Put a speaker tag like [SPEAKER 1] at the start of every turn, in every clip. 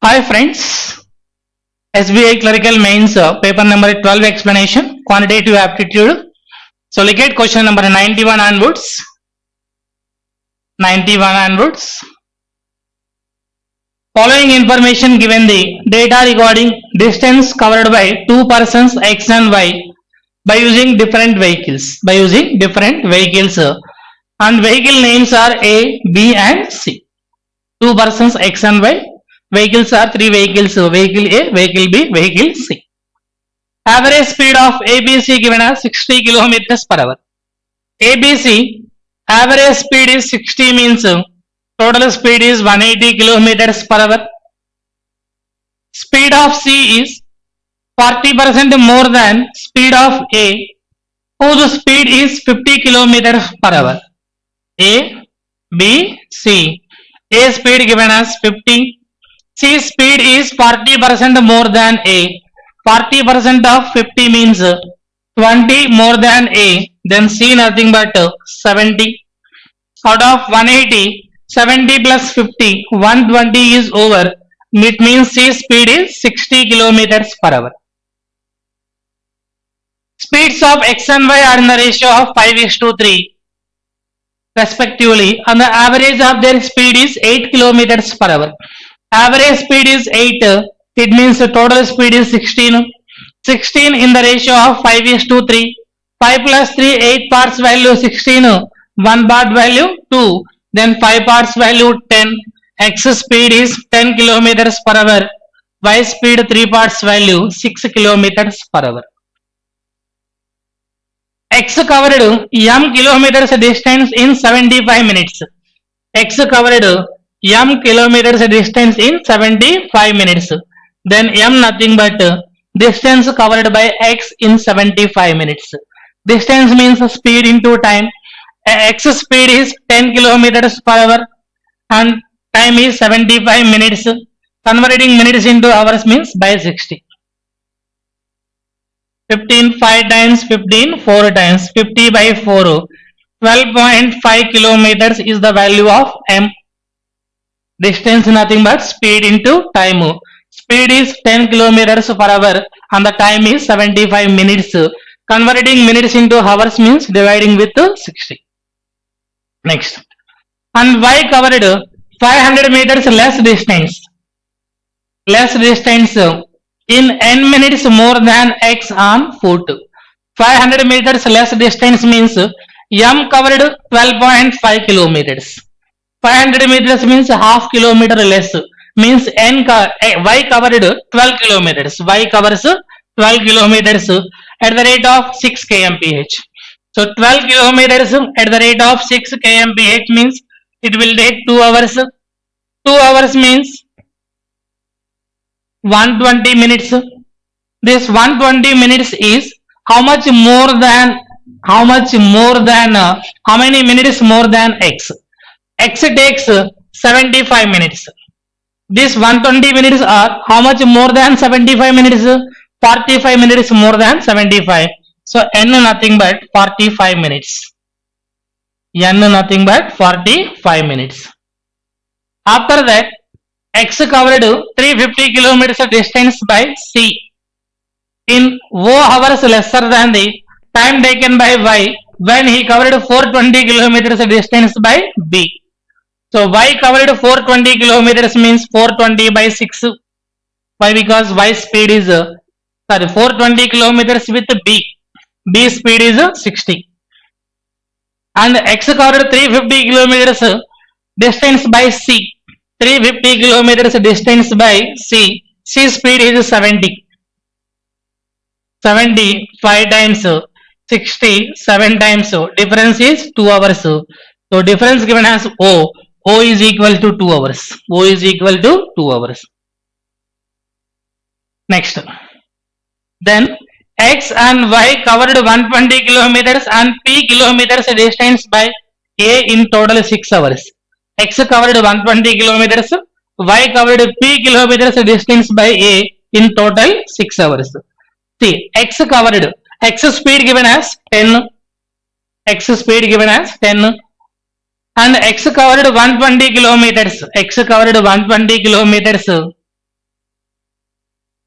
[SPEAKER 1] Hi friends, SBI Clerical Mains paper number 12 explanation, quantitative aptitude. So look at question number 91 onwards. 91 onwards. Following information given the data regarding distance covered by two persons X and Y by using different vehicles. And vehicle names are A, B and C. Two persons X and Y. Vehicles are three vehicles, vehicle A, vehicle B, vehicle C. Average speed of ABC given as 60 kilometers per hour. ABC average speed is 60 means total speed is 180 kilometers per hour. Speed of C is 40% more than speed of A, whose speed is 50 kilometers per hour. A, B, C. A speed given as 50. C speed is 40% more than A. 40% of 50 means 20 more than A. Then C nothing but 70. Out of 180, 70 plus 50, 120 is over. It means C speed is 60 kilometers per hour. Speeds of X and Y are in the ratio of 5:3 respectively, and the average of their speed is 8 kilometers per hour. Average speed is 8, it means the total speed is 16. 16 in the ratio of 5:3. 5 plus 3, 8 parts value 16, 1 part value 2, then 5 parts value 10. X speed is 10 kilometers per hour, Y speed 3 parts value 6 kilometers per hour. X covered m kilometers distance in 75 minutes. X covered m kilometers distance in 75 minutes. Then m nothing but distance covered by x in 75 minutes. Distance means speed into time. X speed is 10 kilometers per hour and time is 75 minutes. Converting minutes into hours means by 60. 15 5 times 15 4 times 50 by 4. 12.5 kilometers is the value of m. Distance nothing but speed into time. Speed is 10 kilometers per hour and the time is 75 minutes. Converting minutes into hours means dividing with 60. Next. And Y covered 500 meters less distance. In n minutes more than X on foot. 500 meters less distance means m covered 12.5 kilometers. 500 meters means half kilometer less, means Y covered 12 kilometers. Y covers 12 kilometers at the rate of 6 kmph. So 12 kilometers at the rate of 6 kmph means it will take 2 hours. 2 hours means 120 minutes. This 120 minutes is how many minutes more than X? X takes 75 minutes. This 120 minutes are how much more than 75 minutes? 45 minutes more than 75. So n nothing but 45 minutes. N nothing but 45 minutes. After that, X covered 350 kilometers distance by C in O hours lesser than the time taken by Y when he covered 420 kilometers distance by B. So Y covered 420 kilometers means 420 by 6. Why? Because Y speed is 420 kilometers with B. B speed is 60. And X covered 350 kilometers distance by C. 350 kilometers distance by C. C speed is 70. 70 5 times 60 7 times difference is 2 hours. So difference given as O. O is equal to 2 hours. O is equal to 2 hours. Next. Then X and Y covered 120 kilometers and P kilometers distance by A in total 6 hours. X covered 120 kilometers, Y covered P kilometers distance by A in total 6 hours. See, X covered, X speed given as 10. X speed given as 10. And X covered 120 kilometers. X covered 120 kilometers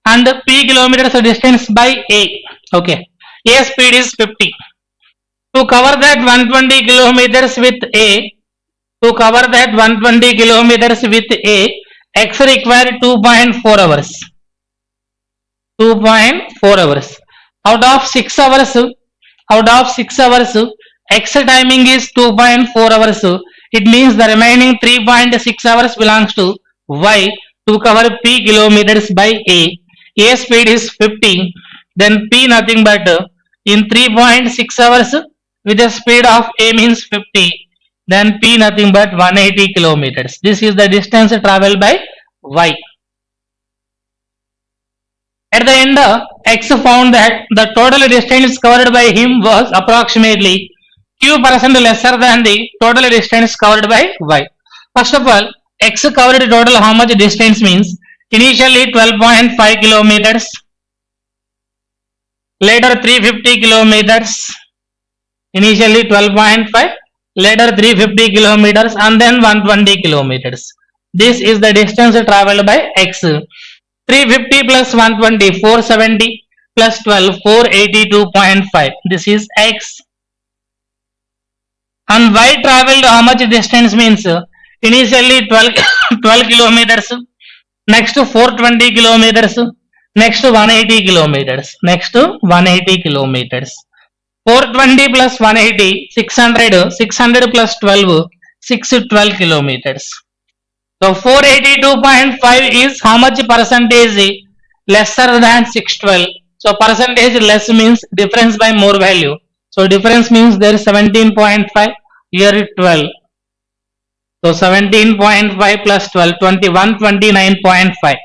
[SPEAKER 1] and P kilometers distance by A. Okay. A speed is 50. To cover that 120 kilometers with A, X required 2.4 hours. 2.4 hours. Out of 6 hours, X timing is 2.4 hours. It means the remaining 3.6 hours belongs to Y to cover P kilometers by A. A speed is 50. Then P nothing but in 3.6 hours with a speed of A means 50. Then P nothing but 180 kilometers. This is the distance traveled by Y. At the end, X found that the total distance covered by him was approximately Q% lesser than the total distance covered by Y. First of all, X covered total how much distance means initially 12.5 kilometers, later 350 kilometers, initially 12.5, later 350 kilometers and then 120 kilometers. This is the distance traveled by X. 350 plus 120, 470 plus 12, 482.5. This is X. And Y traveled how much distance means initially 12 kilometers, next 420 kilometers, next 180 kilometers, next 180 kilometers. 420 plus 180, 600, 600 plus 12, 612 kilometers. So 482.5 is how much percentage lesser than 612. So percentage less means difference by more value. So difference means there is 17.5, here 12. So 17.5 plus 12, 129.5.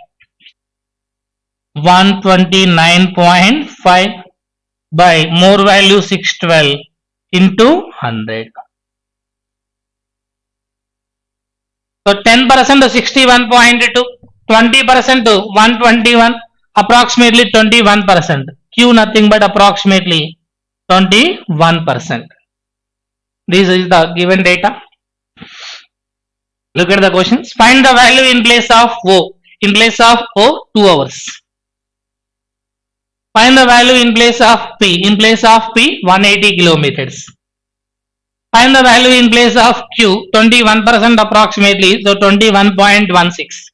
[SPEAKER 1] 129.5 by more value 612 into 100. So 10% 61.2, 20% 121, approximately 21%. Q nothing but approximately 21%. This is the given data. Look at the questions. Find the value in place of O. In place of O, 2 hours. Find the value in place of P. In place of P, 180 kilometers. Find the value in place of Q, 21% approximately, so 21.16.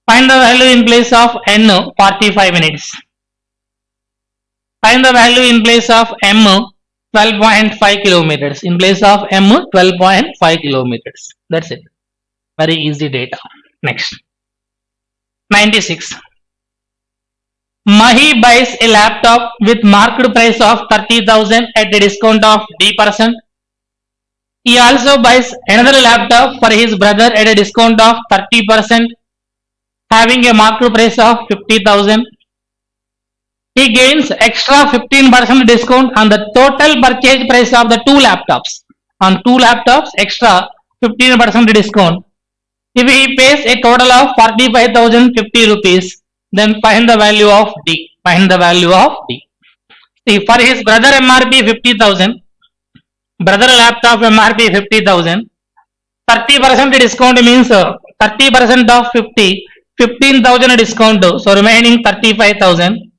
[SPEAKER 1] Find the value in place of N, 45 minutes. Find the value in place of M, 12.5 kilometers. In place of M, 12.5 kilometers. That's it. Very easy data. Next. 96. Mahi buys a laptop with marked price of 30,000 at a discount of D%. He also buys another laptop for his brother at a discount of 30%, having a marked price of 50,000. He gains extra 15% discount on the total purchase price of the two laptops. On two laptops, extra 15% discount. If he pays a total of 45,050 rupees, then find the value of D. Find the value of D. See, for his brother MRP 50,000, brother laptop MRP 50,000, 30% discount means 30% of 50, 15,000 discount, so remaining 35,000.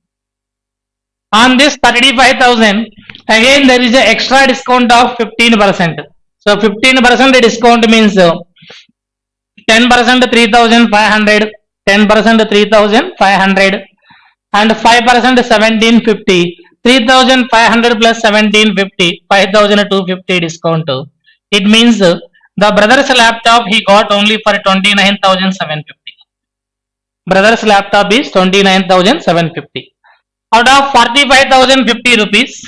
[SPEAKER 1] On this 35,000, again there is an extra discount of 15%. So 15% discount means 10% 3,500. 10% 3,500 and 5% 1,750. 3,500 plus 1,750, 5,250 discount. It means the brother's laptop he got only for 29,750. Brother's laptop is 29,750. Out of 45,050 rupees,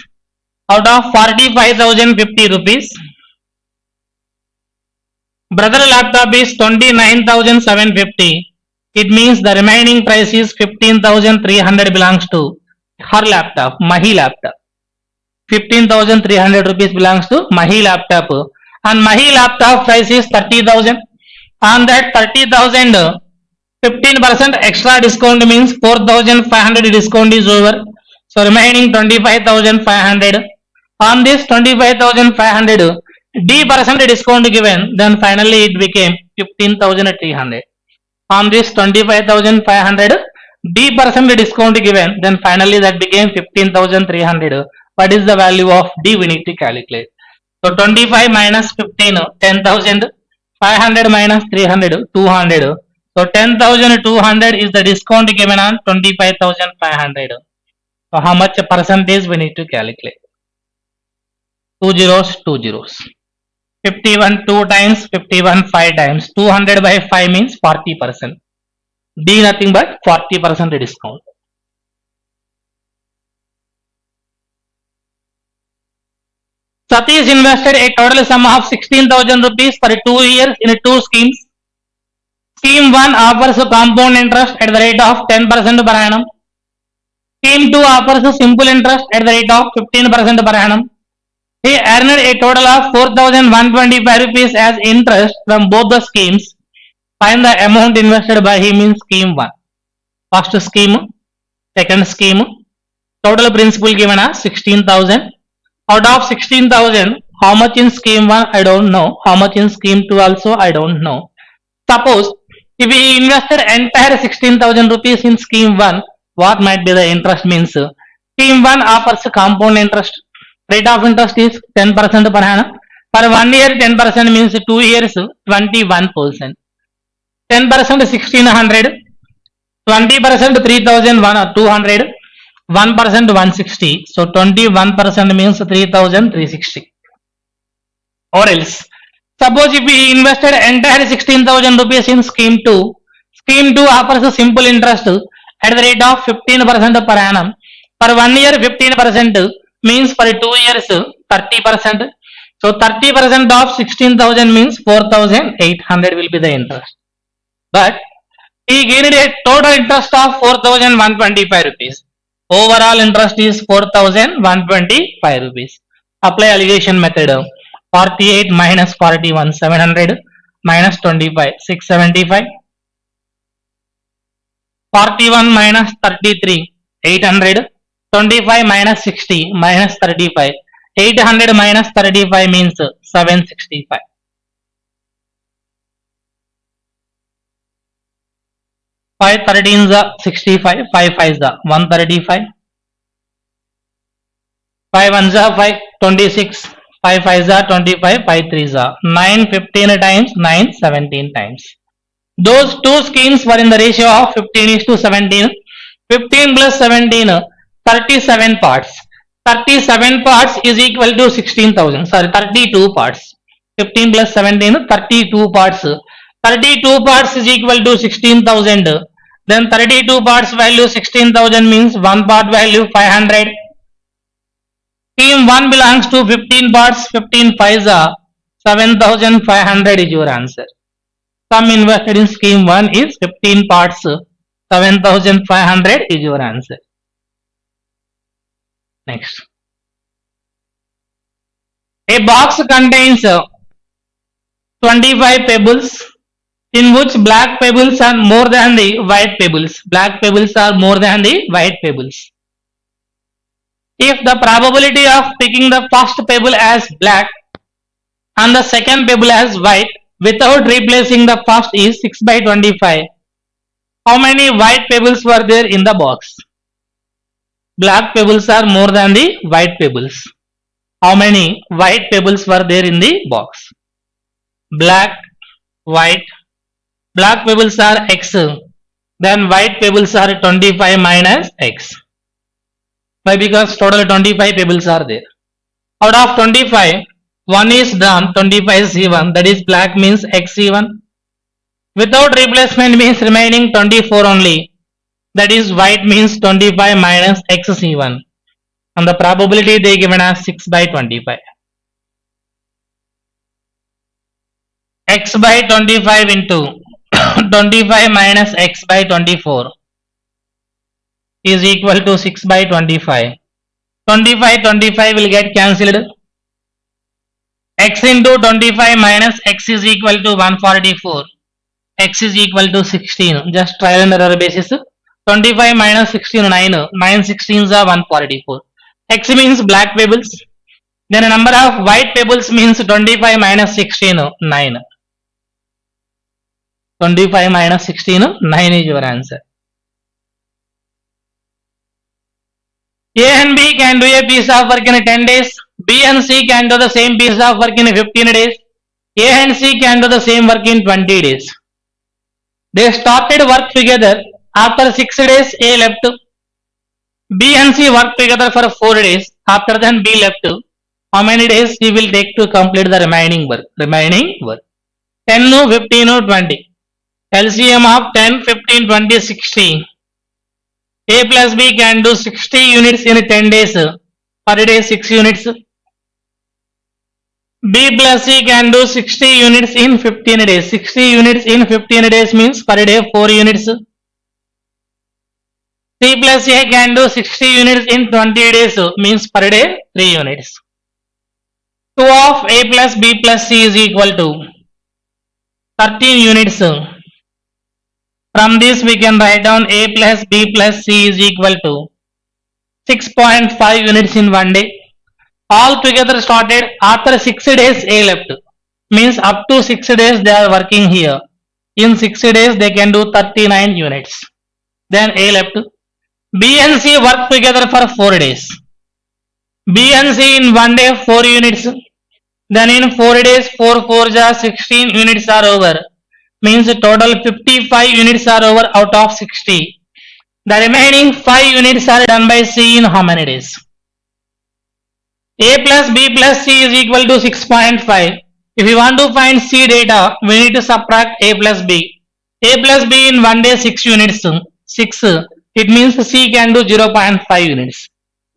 [SPEAKER 1] brother laptop is 29,750. It means the remaining price is 15,300 belongs to her laptop, Mahi laptop. 15,300 rupees belongs to Mahi laptop. And Mahi laptop price is 30,000. On that 30,000, 15% extra discount means 4,500 discount is over. So remaining 25,500. On this 25,500, D% discount given, then finally it became 15,300. On this 25,500, D% discount given, then finally that became 15,300. What is the value of D we need to calculate? So 25 minus 15, 10,000, 500 minus 300, 200. So 10,200 is the discount given on 25,500. So how much percentage we need to calculate? 2 zeros, 2 zeros. 51 2 times, 51 5 times. 200 by 5 means 40%. D nothing but 40% discount. Satish invested a total sum of 16,000 rupees for 2 years in 2 schemes. Scheme 1 offers a compound interest at the rate of 10% per annum. Scheme 2 offers a simple interest at the rate of 15% per annum. He earned a total of 4,125 rupees as interest from both the schemes. Find the amount invested by him in scheme 1. First scheme, second scheme, total principal given as 16,000. Out of 16,000, how much in scheme 1 I don't know. How much in scheme 2 also I don't know. Suppose if we invested entire 16,000 rupees in scheme 1, what might be the interest means? Scheme 1 offers compound interest. Rate of interest is 10% per annum. For 1 year 10% means 2 years 21%. 10% 1600, 20% 3,200, 1% 160. So 21% means 3,360. Or else, suppose if we invested entire 16,000 rupees in scheme 2, scheme 2 offers a simple interest at the rate of 15% per annum. For 1 year 15% means for 2 years 30%. So 30% of 16,000 means 4,800 will be the interest. But he gained a total interest of 4,125 rupees. Overall interest is 4,125 rupees. Apply allocation method. 48 minus 41, 700 minus 25, 675. 41 minus 33, 800. 25 minus 60 minus 35. 800 minus 35 means 765. 5 13s are 65, 5 5s are 135. 5 1s are 5, 26. 5 5s are 25, 5 3s are 9, 15 times, 9, 17 times. Those two schemes were in the ratio of 15:17. 15 plus 17, 37 parts. 37 parts is equal to 16,000. Sorry, 32 parts. 15 plus 17, 32 parts. 32 parts is equal to 16,000. Then 32 parts value 16,000 means 1 part value 500. Scheme 1 belongs to 15 parts. 15 5s are 7,500 is your answer. Sum invested in scheme 1 is 15 parts. 7,500 is your answer. Next. A box contains 25 pebbles in which black pebbles are more than the white pebbles. Black pebbles are more than the white pebbles. If the probability of picking the first pebble as black and the second pebble as white without replacing the first is 6/25, how many white pebbles were there in the box? Black pebbles are more than the white pebbles. How many white pebbles were there in the box? Black, white. Black pebbles are x. Then white pebbles are 25 minus x. Why? Because total 25 pebbles are there. Out of 25, 1 is done, 25 C1. That is black means x C1. Without replacement means remaining 24 only. That is white means 25 minus x C1. And the probability they given as 6/25. X by 25 into 25 minus x by 24 is equal to 6/25. 25 will get cancelled. X into 25 minus x is equal to 144. X is equal to 16. Just trial and error basis. 25 minus 16, 9. 9 16s are 144. X means black pebbles. Then a number of white pebbles means 25 minus 16, 9. 25 minus 16, 9 is your answer. A and B can do a piece of work in 10 days. B and C can do the same piece of work in 15 days. A and C can do the same work in 20 days. They started work together. After 6 days, A left. B and C worked together for 4 days. After then, B left. How many days he will take to complete the remaining work? 10, 15, 20. LCM of 10, 15, 20, 60. A plus B can do 60 units in 10 days. Per day 6 units. B plus C can do 60 units in 15 days. 60 units in 15 days means per day 4 units. C plus A can do 60 units in 20 days means per day 3 units. 2 of A plus B plus C is equal to 13 units. From this we can write down A plus B plus C is equal to 6.5 units in 1 day. All together started after 6 days A left. Means up to 6 days they are working here. In 6 days they can do 39 units. Then A left. B and C work together for 4 days. B and C in 1 day 4 units. Then in 4 days 4 4s are 16 units are over. Means total 55 units are over out of 60. The remaining 5 units are done by C in how many days? A plus B plus C is equal to 6.5. If you want to find C data, we need to subtract A plus B. A plus B in 1 day 6 units. 6. It means C can do 0.5 units.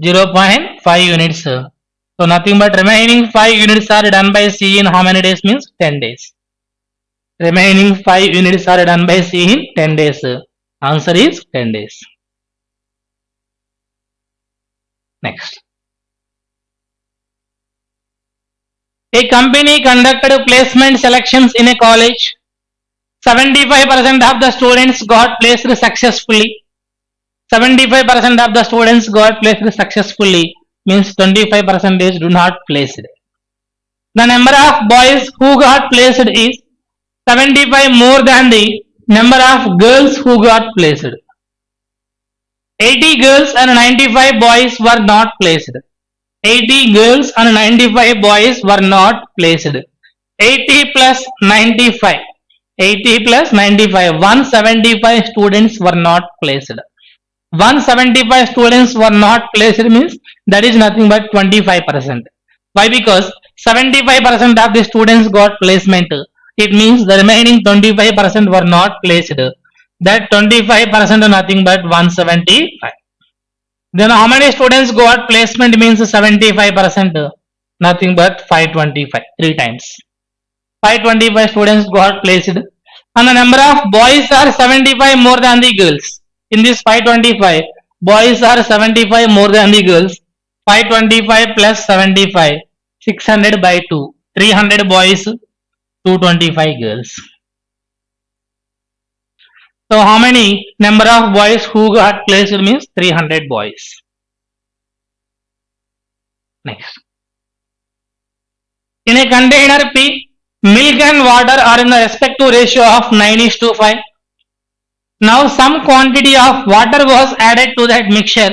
[SPEAKER 1] 0.5 units. So nothing but remaining 5 units are done by C in how many days means 10 days. Remaining 5 units are done by C in 10 days. Answer is 10 days. Next. A company conducted placement selections in a college. 75% of the students got placed successfully. 75% of the students got placed successfully means 25% do not placed. The number of boys who got placed is 75 more than the number of girls who got placed. 80 girls and 95 boys were not placed. 80 girls and 95 boys were not placed. 80 plus 95. 80 plus 95. 175 students were not placed. 175 students were not placed means that is nothing but 25%. Why? Because 75% of the students got placement. It means the remaining 25% were not placed. That 25% is nothing but 175. Then how many students got placement means 75%? Nothing but 525. 3 times. 525 students got placed. And the number of boys are 75 more than the girls. In this 525, boys are 75 more than the girls. 525 plus 75, 600 by 2. 300 boys, 225 girls. So how many number of boys who got placed means 300 boys. Next. In a container P, milk and water are in the respective ratio of 9:5. Now some quantity of water was added to that mixture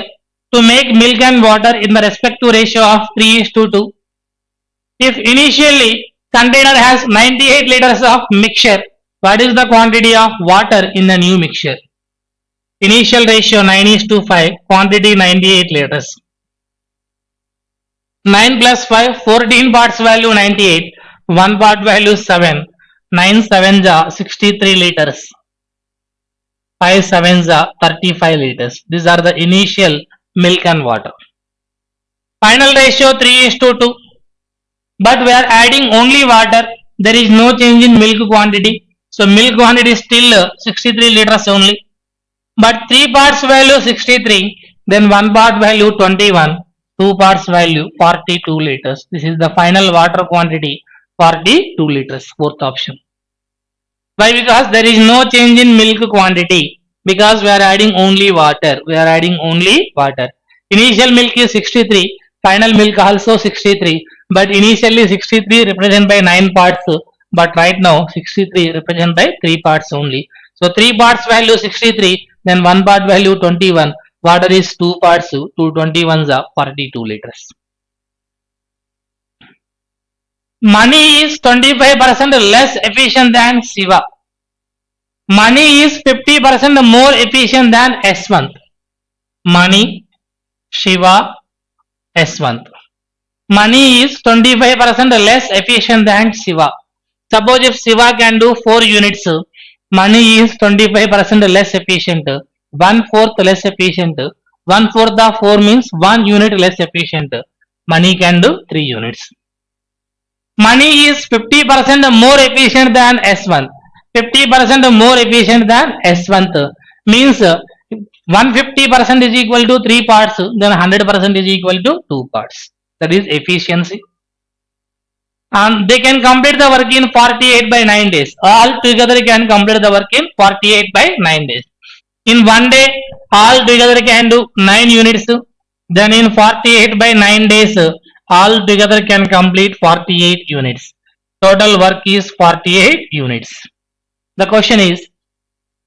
[SPEAKER 1] to make milk and water in the respective ratio of 3:2. If initially container has 98 liters of mixture, what is the quantity of water in the new mixture? Initial ratio 9:5, quantity 98 liters. 9 plus 5, 14 parts value 98, 1 part value 7, 9 sevens are 63 liters, 5 sevens are 35 liters. These are the initial milk and water. Final ratio 3:2. But we are adding only water. There is no change in milk quantity. So milk quantity is still 63 liters only. But 3 parts value 63. Then 1 part value 21. 2 parts value 42 liters. This is the final water quantity 42 liters. Fourth option. Why? Because there is no change in milk quantity. Because we are adding only water. We are adding only water. Initial milk is 63. Final milk also 63. But initially 63 represented by 9 parts. But right now 63 represented by 3 parts only. So 3 parts value 63. Then 1 part value 21. Water is 2 parts, 221s are 42 liters. Money is 25% less efficient than Shiva. Money is 50% more efficient than Yashwant. Money, Shiva, Yashwant. Money is 25% less efficient than Shiva. Suppose if Shiva can do 4 units, money is 25% less efficient. 1/4 less efficient. 1/4 of 4 means 1 unit less efficient. Money can do 3 units. Money is 50% more efficient than Yashwant. 50% more efficient than Yashwant means 150% is equal to 3 parts, then 100% is equal to 2 parts. That is efficiency. And they can complete the work in 48 by 9 days. All together can complete the work in 48 by 9 days. In 1 day, all together can do 9 units. Then in 48 by 9 days, all together can complete 48 units. Total work is 48 units. The question is,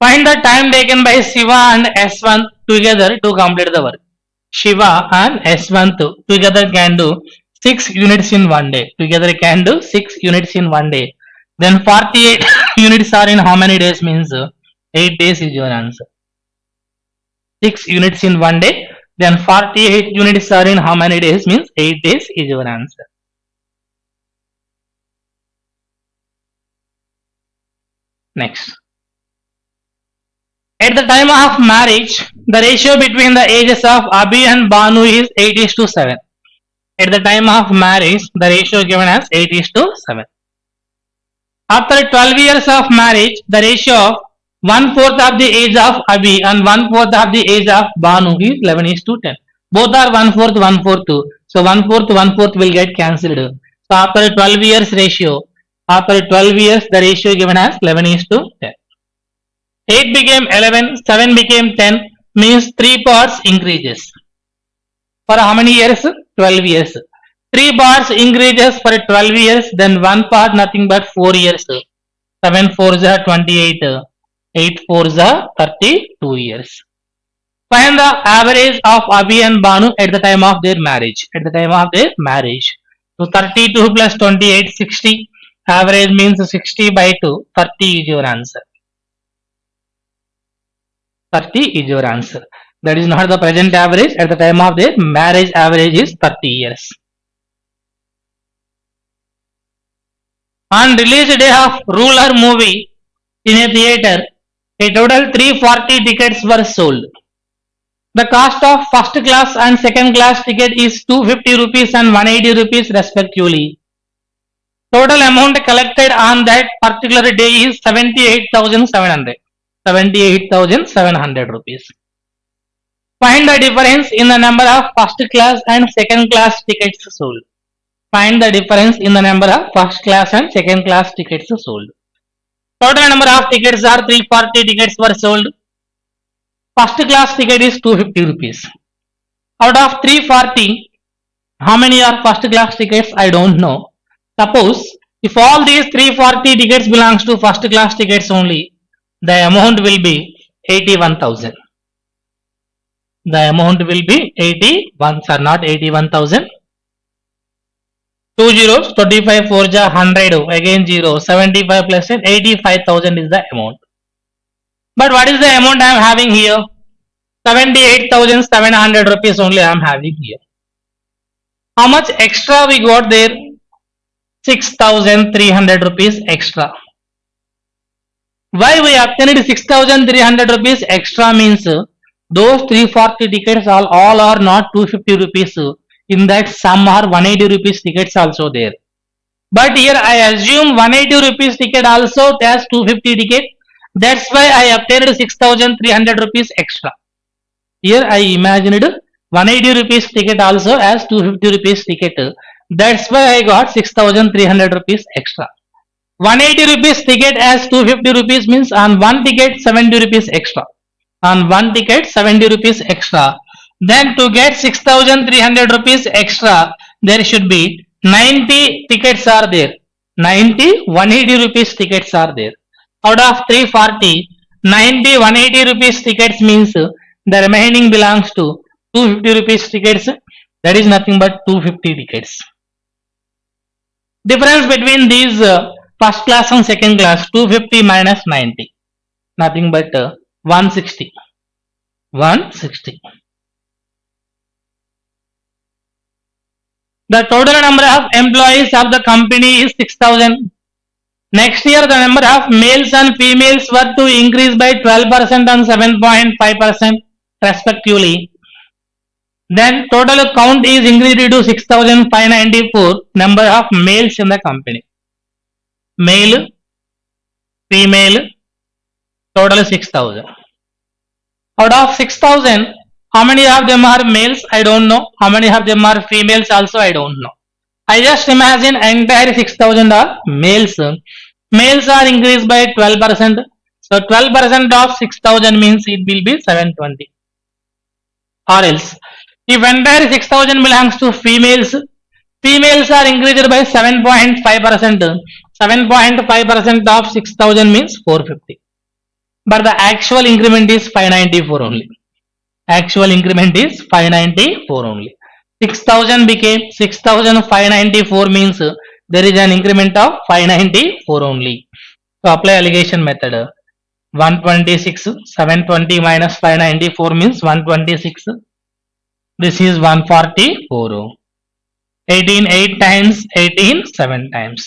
[SPEAKER 1] find the time taken by Shiva and Yashwant together to complete the work. Shiva and Yashwant together can do 6 units in 1 day. Together can do 6 units in 1 day. Then 48 units are in how many days means 8 days is your answer. 6 units in 1 day. Then 48 units are in how many days means 8 days is your answer. Next. At the time of marriage, the ratio between the ages of Abhi and Banu is 8:7. At the time of marriage, the ratio given as 8:7. After 12 years of marriage, the ratio of 1/4 of the age of Abhi and 1/4 of the age of Banu is 11:10. Both are 1/4, 1/4. So 1/4, 1/4 will get cancelled. So after 12 years ratio, after 12 years, the ratio given as 11:10. 8 became 11, 7 became 10 means 3 parts increases. For how many years? 12 years. 3 parts increases for 12 years, then 1 part nothing but 4 years. 7 4s are 28, 8 4s are 32 years. Find the average of Abhi and Banu at the time of their marriage. At the time of their marriage. So 32 plus 28, 60. Average means 60 by 2. 30 is your answer. 30 is your answer. That is not the present average. At the time of their marriage, average is 30 years. On release day of Ruler movie in a theatre, a total 340 tickets were sold. The cost of first class and second class ticket is 250 rupees and 180 rupees respectively. Total amount collected on that particular day is 78,700. 78,700 rupees. Find the difference in the number of first class and second class tickets sold. Find the difference in the number of first class and second class tickets sold. Total number of tickets are 340 tickets were sold. First class ticket is 250 rupees. Out of 340, how many are first class tickets? I don't know. Suppose if all these 340 tickets belongs to first class tickets only, the amount will be 81,000. The amount will be 81, sir, not 81,000. 2 zeros, 25 4 ja 100, again 0, 75 plus 10, 85,000 is the amount. But what is the amount I am having here? 78,700 rupees only I am having here. How much extra we got there? 6,300 rupees extra. Why we obtained 6,300 rupees extra means those 340 tickets all are not 250 rupees. In that some are 180 rupees tickets also there. But here I assume 180 rupees ticket also as 250 ticket. That's why I obtained 6,300 rupees extra. Here I imagined 180 rupees ticket also as 250 rupees ticket. That's why I got 6,300 rupees extra. 180 rupees ticket as 250 rupees means on one ticket 70 rupees extra. On one ticket 70 rupees extra. Then to get 6,300 rupees extra, there should be 90 tickets are there. 90 180 rupees tickets are there. Out of 340, 90 180 rupees tickets means The remaining belongs to 250 rupees tickets. That is nothing but 250 tickets. Difference between these first class and second class, 250 minus 90. Nothing but 160. 160. The total number of employees of the company is 6,000. Next year, the number of males and females were to increase by 12% and 7.5% respectively. Then total count is increased to 6,594 number of males in the company. Male, female, total 6,000. Out of 6,000, how many of them are males? I don't know. How many of them are females also? I don't know. I just imagine entire 6,000 are males. Males are increased by 12%. So 12% of 6,000 means it will be 720. Or else, if entire 6,000 belongs to females, females are increased by 7.5%. 7.5% of 6,000 means 450. But the actual increment is 594 only. Actual increment is 594 only. 6,000 became 6,594 means there is an increment of 594 only. So apply allegation method. 126, 720 minus 594 means 126. This is 144. 18 8 times, 18 7 times.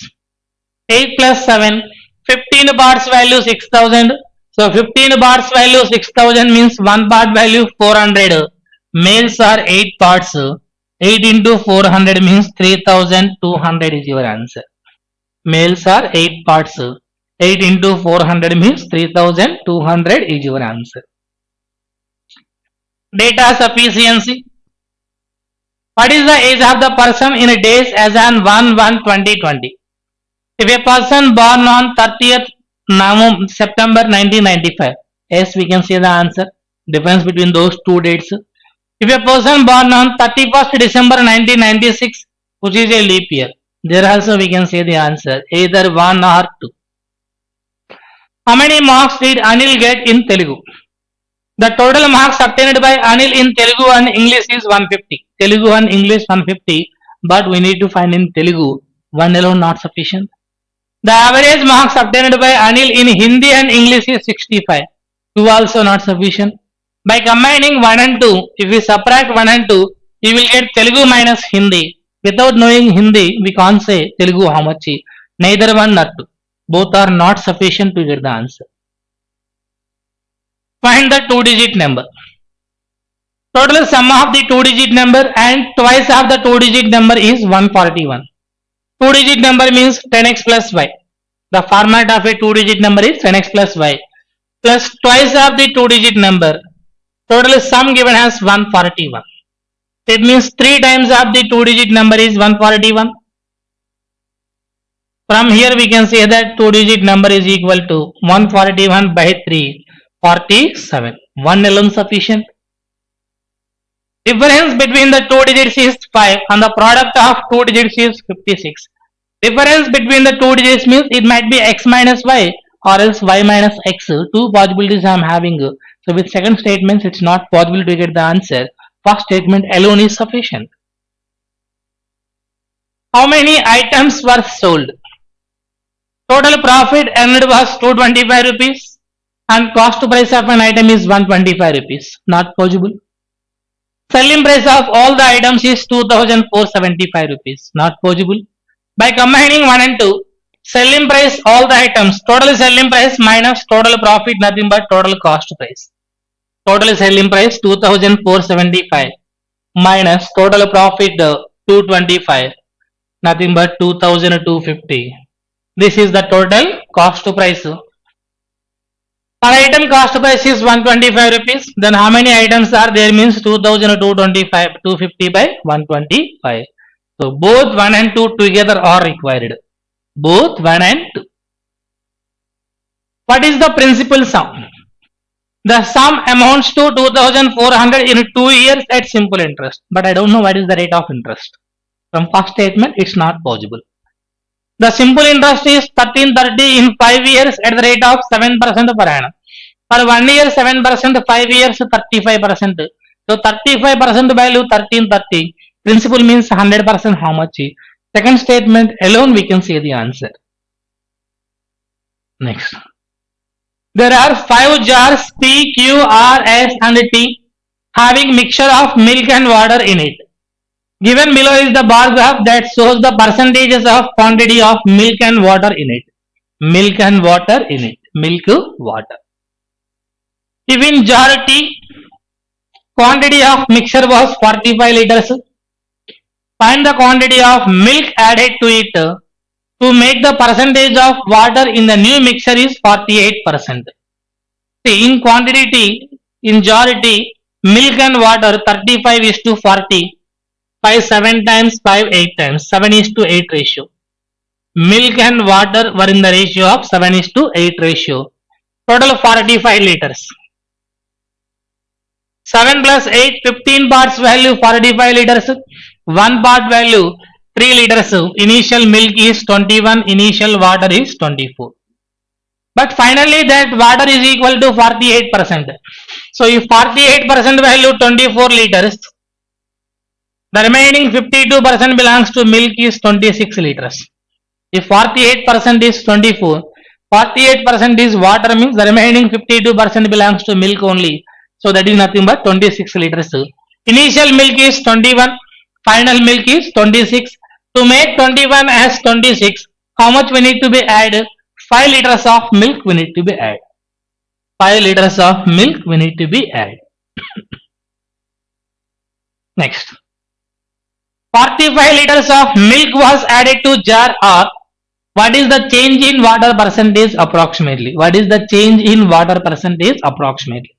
[SPEAKER 1] 8 plus 7, 15 parts value 6,000. So 15 parts value 6,000 means 1 part value 400. Males are 8 parts. 8 into 400 means 3,200 is your answer. Males are 8 parts. 8 into 400 means 3,200 is your answer. Data sufficiency. What is the age of the person in days as on 1/1/2020? If a person born on 30th September 1995, yes, we can see the answer. Difference between those two dates. If a person born on 31st December 1996, which is a leap year, there also we can say the answer, either 1 or 2. How many marks did Anil get in Telugu? The total marks obtained by Anil in Telugu and English is 150. Telugu and English 150, but we need to find in Telugu. 1 alone not sufficient. The average marks obtained by Anil in Hindi and English is 65. 2 also not sufficient. By combining 1 and 2, if we subtract 1 and 2, you will get Telugu minus Hindi. Without knowing Hindi, we can't say Telugu how much. Neither 1 nor 2. Both are not sufficient to get the answer. Find the 2-digit number. Total sum of the 2-digit number and twice of the 2-digit number is 141. 2-digit number means 10x plus y. The format of a 2-digit number is 10x plus y plus twice of the 2-digit number. Total sum given as 141. It means 3 times of the 2-digit number is 141. From here we can say that 2-digit number is equal to 141 by 3, 47. 1 alone sufficient. Difference between the 2 digits is 5 and the product of 2 digits is 56. Difference between the 2 digits means it might be x minus y or else y minus x. 2 possibilities I am having. So with second statement it's not possible to get the answer. First statement alone is sufficient. How many items were sold? Total profit earned was 225 rupees and cost price of an item is 125 rupees. Not possible. Selling price of all the items is 2,475 rupees. Not possible. By combining 1 and 2, selling price all the items, total selling price minus total profit, nothing but total cost price. Total selling price 2,475 minus total profit 225, nothing but 2,250. This is the total cost price. Per item cost price is 125 rupees. Then how many items are there means 2,225, 250 by 125. So both 1 and 2 together are required. Both 1 and 2. What is the principal sum? The sum amounts to 2,400 in 2 years at simple interest. But I don't know what is the rate of interest. From first statement it's not possible. The simple interest is 1330 in 5 years at the rate of 7% per annum. For 1 year 7%, 5 years 35%. So 35% value 1330. Principal means 100%. How much? Second statement alone we can see the answer. Next. There are 5 jars P, Q, R, S and T having mixture of milk and water in it. Given below is the bar graph that shows the percentages of quantity of milk and water in it. Milk and water in it. Milk, water. If in jar T, quantity of mixture was 45 liters, find the quantity of milk added to it to make the percentage of water in the new mixture is 48%. See, in quantity T, in jar T, milk and water 35 is to 40, 5 7 times, 5 8 times, 7 is to 8 ratio. Milk and water were in the ratio of 7 is to 8 ratio. Total 45 liters. 7 plus 8, 15 parts value 45 liters. 1 part value 3 liters. Initial milk is 21, initial water is 24. But finally that water is equal to 48%. So if 48% value 24 liters, the remaining 52% belongs to milk is 26 liters. If 48% is 24, 48% is water means the remaining 52% belongs to milk only. So that is nothing but 26 liters. Initial milk is 21, final milk is 26. To make 21 as 26, how much we need to be added? 5 liters of milk we need to be added. 5 liters of milk we need to be added. Next. 45 liters of milk was added to jar R. What is the change in water percentage approximately? What is the change in water percentage approximately?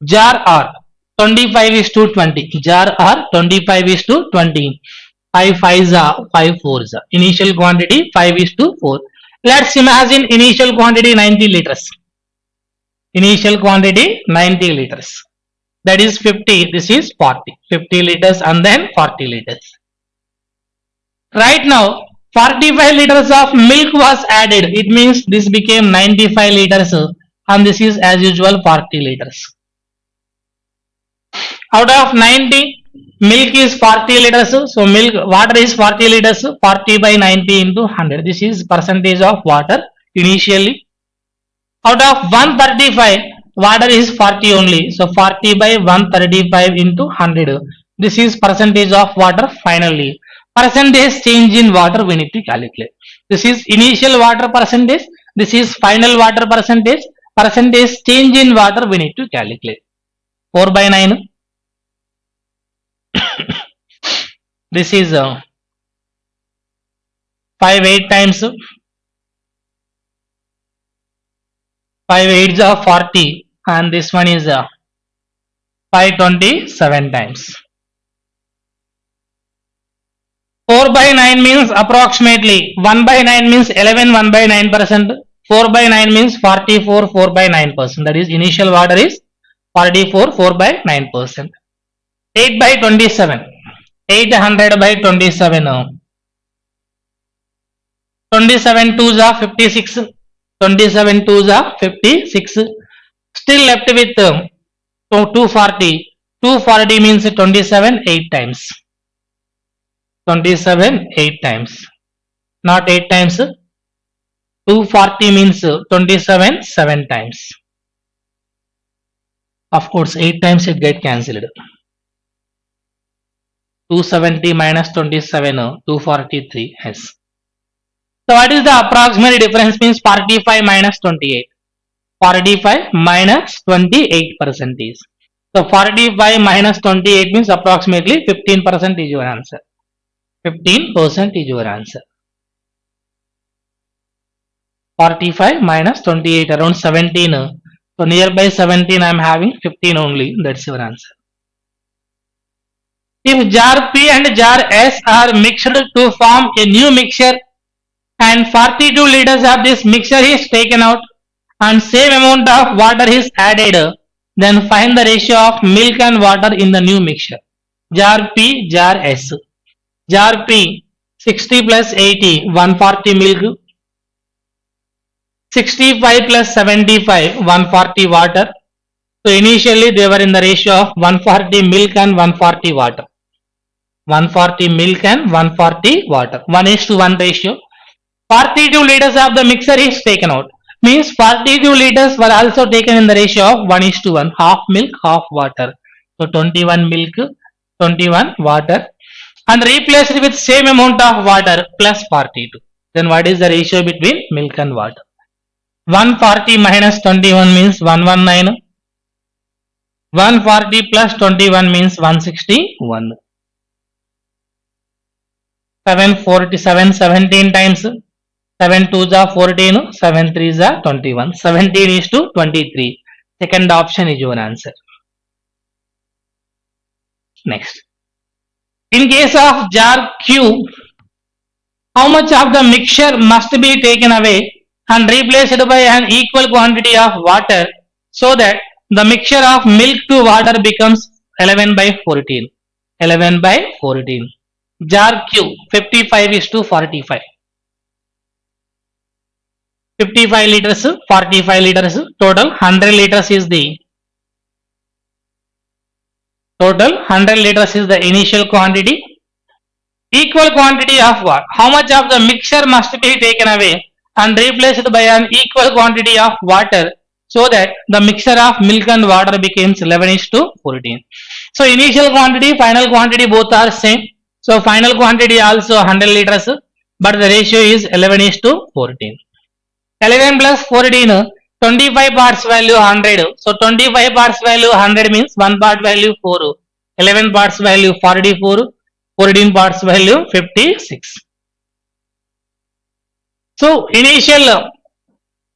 [SPEAKER 1] Jar R 25 is to 20. Jar R 25 is to 20. 5 5s are 5 4s are. Initial quantity 5 is to 4. Let's imagine initial quantity 90 liters. Initial quantity 90 liters. That is 50. This is 40. 50 liters and then 40 liters. Right now 45 liters of milk was added. It means this became 95 liters and this is as usual 40 liters. Out of 90, milk is 40 liters. So milk, water is 40 liters. 40 by 90 into 100. This is percentage of water initially. Out of 135, water is 40 only. So 40 by 135 into 100. This is percentage of water finally. Percentage change in water we need to calculate. This is initial water percentage. This is final water percentage. Percentage change in water we need to calculate. 4 by 9. This is 5 8 times. 5 8s are 40 and this one is 527 times. 4 by 9 means approximately 1 by 9 means 11 1 by 9%. 4 by 9 means 44 4 by 9%. That is initial water is 44 4 by 9%. 8 by 27. 800 by 27. 27 2s are 56. 27 2s are 56. Still left with 240. 240 means 27 8 times. 27 8 times. Not 8 times. 240 means 27 7 times. Of course 8 times it get cancelled. 270 minus 27 243. Yes. So what is the approximate difference means 45 minus 28. 45 minus 28%. So 45 minus 28 means approximately 15% is your answer. 15% is your answer. 45 minus 28 around 17. So nearby 17 I am having 15 only. That's your answer. If jar P and jar S are mixed to form a new mixture and 42 liters of this mixture is taken out and same amount of water is added, then find the ratio of milk and water in the new mixture. Jar P, jar S. Jar P 60 plus 80, 140 milk. 65 plus 75, 140 water. So initially they were in the ratio of 140 milk and 140 water. 140 milk and 140 water. 1:1 ratio. 42 liters of the mixture is taken out. Means 42 liters were also taken in the ratio of 1:1. Half milk, half water. So 21 milk, 21 water. And replaced with same amount of water plus 42. Then what is the ratio between milk and water? 140 minus 21 means 119. 140 plus 21 means 161. 747, 17 times 7 2s are 14, 7 3s are 21. 17 is to 23. Second option is your answer. Next. In case of jar Q, how much of the mixture must be taken away and replaced by an equal quantity of water so that the mixture of milk to water becomes 11 by 14. 11 by 14. Jar Q, 55 is to 45. 55 liters, 45 liters, total 100 liters is the total 100 liters is the initial quantity. Equal quantity of what? How much of the mixture must be taken away and replaced by an equal quantity of water so that the mixture of milk and water becomes 11 is to 14. So initial quantity, final quantity both are same. So final quantity also 100 liters, but the ratio is 11 is to 14. 11 plus 14, 25 parts value 100. So 25 parts value 100 means 1 part value 4. 11 parts value 44. 14 parts value 56. So initial